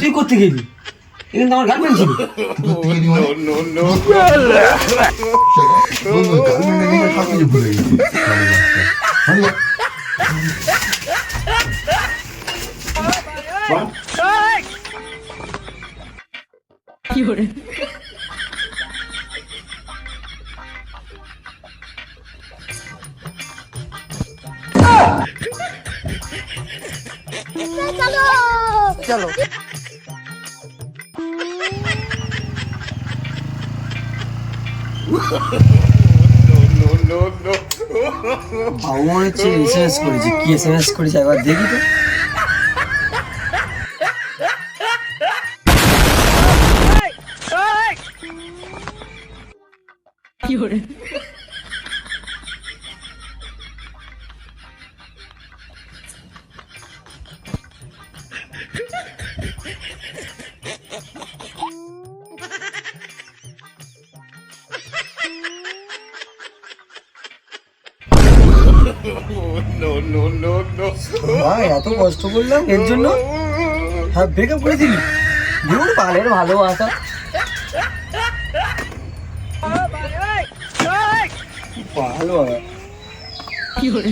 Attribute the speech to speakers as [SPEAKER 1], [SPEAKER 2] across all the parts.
[SPEAKER 1] তুই করতে গেলি? এখানে তো আমার গার্লফ্রেন্ড ছিল।
[SPEAKER 2] চলো
[SPEAKER 1] বাবু মনে হচ্ছে এসএমএস করেছে। কি এসএমএস করেছে একবার দেখি তো। এত কষ্ট করলাম এর জন্য? হ্যাঁ, ব্রেকআপ করে দিলি? দূর বালের ভালোবাসা। ভালো কি করে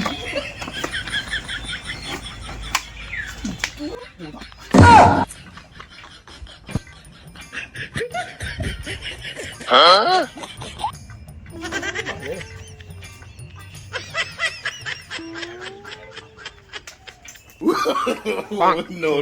[SPEAKER 3] no.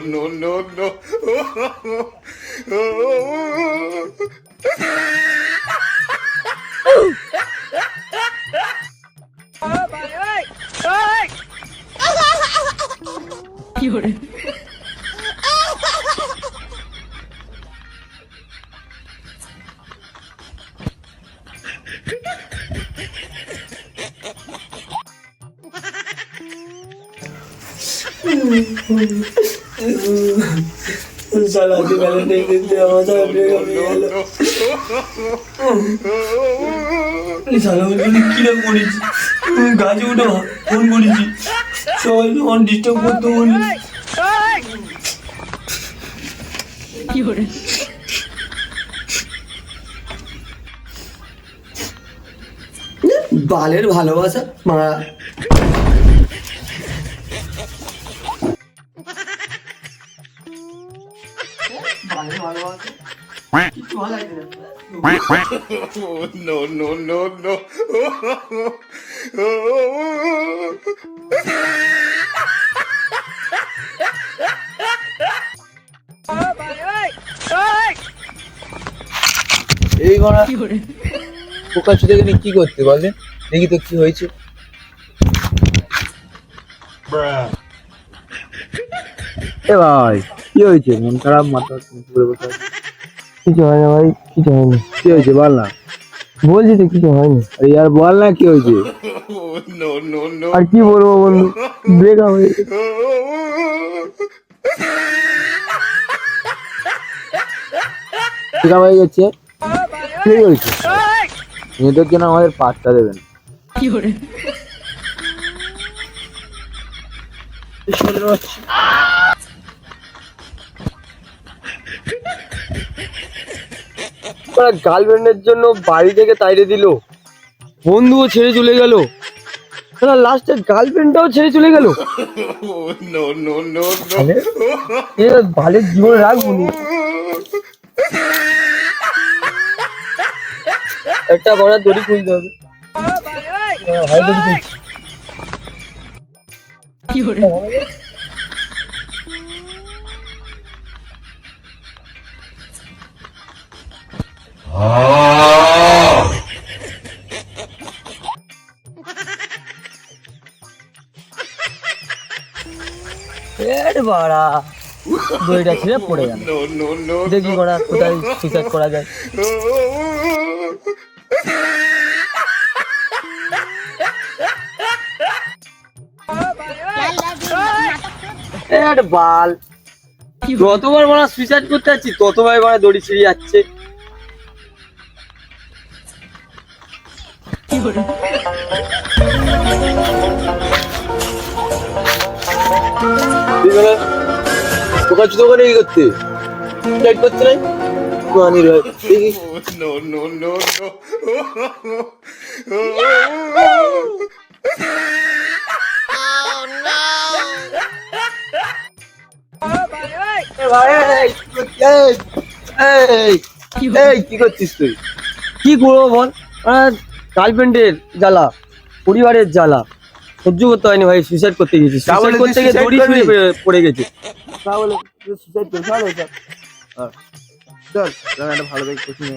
[SPEAKER 1] চালাতে গেলে দেখতে আমার কিরম করেছি, গাছে উঠে ফোন করেছি, সবাই তখন ডিস্টার্ব করতে বলি। বালের ভালোবাসা মারা।
[SPEAKER 3] No.
[SPEAKER 4] এই গড়া পোকা চুদেকে নিয়ে কি করতে বলেন দেখি তো কি হয়েছে। এ ভাই কি হয়েছে? মন খারাপ, মাথা ঘুরে বসে আছে।
[SPEAKER 1] কিছু হয় না ভাই, কিছু হয়নি।
[SPEAKER 4] কি হয়েছে বল না।
[SPEAKER 1] বলছি তো কিছু হয়নি।
[SPEAKER 4] আরে यार বল না কি হয়েছে।
[SPEAKER 3] No.
[SPEAKER 1] আর কি বলবো বন্ধু, ব্রেকআপ হয়ে গেছে।
[SPEAKER 4] ঠিক হয়ে গেছে? কি হয়েছে? মেয়েদের জন্য আমাদের পাত্তা দেবেন।
[SPEAKER 1] গার্লফ্রেন্ডের জন্য বাড়ি থেকে তাইরে দিল, বন্ধুও ছেড়ে চলে গেল, লাস্টে গার্লফ্রেন্ডটাও ছেড়ে চলে গেল।
[SPEAKER 3] No.
[SPEAKER 1] ভালো জীবন রাখবো নি। একটা বড় দড়ি খুলতে হবে। কি করে বাড়া দড়িটা ছিঁড়ে পড়ে গেল।
[SPEAKER 3] No, no, no.
[SPEAKER 1] দেখি করা কোথায় সুইসাইড করা যায়।
[SPEAKER 4] বাল যতবার মানে সুইসাইড করতে যাচ্ছি ততবার মানে দড়ি ছিঁড়ে যাচ্ছে। ওখানে দোকানে কি করতে সুইসাইড করতে নাই মানির ভাই দেখি।
[SPEAKER 3] No, no, no, no.
[SPEAKER 4] কি করছিস তুই? কি করবো বল, গার্লফ্রেন্ডের জ্বালা, পরিবারের জ্বালা সহ্য করতে হয়নি ভাই, সুইসাইড করতে গেছি। সুইসাইড করতে গিয়ে দড়ি ছিঁড়ে পড়ে গেছে। তাহলে সুইসাইড করতে হবে। চল একটা ভালো কোচিং